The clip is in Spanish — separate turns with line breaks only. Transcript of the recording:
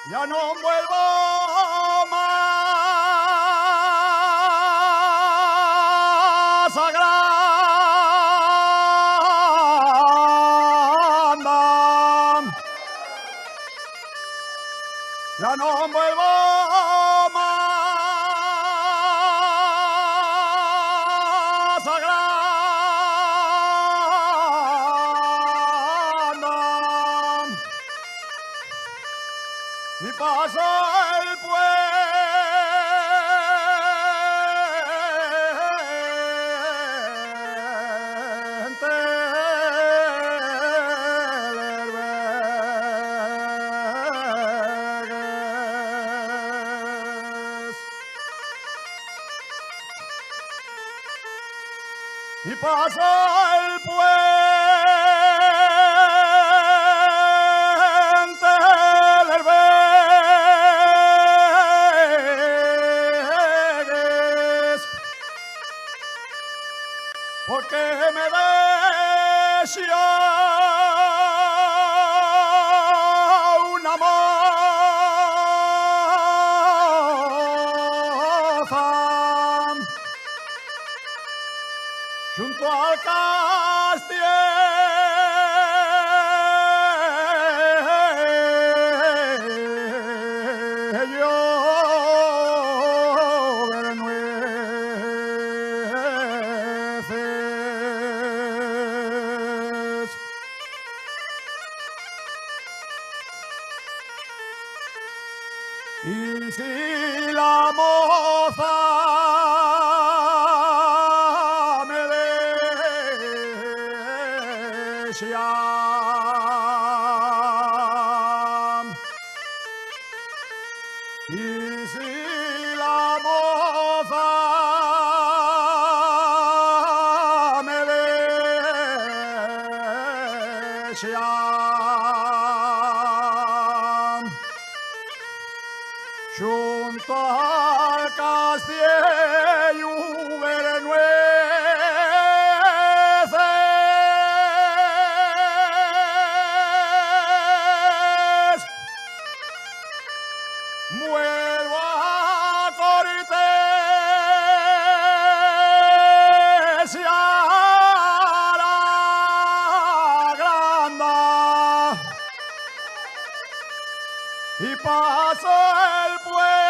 Ya no vuelvo más a Granada. Ya no vuelvo más a Granada. Ni pasa el puente del Vergues. Ni pasa el puente del Vergues, porque me decía una moza junto al castillo de nueces. Y si la moza me decía y si la moza me decía junto al castillo de nueces, vuelvo a Cortés y a la Granda y paso el pueblo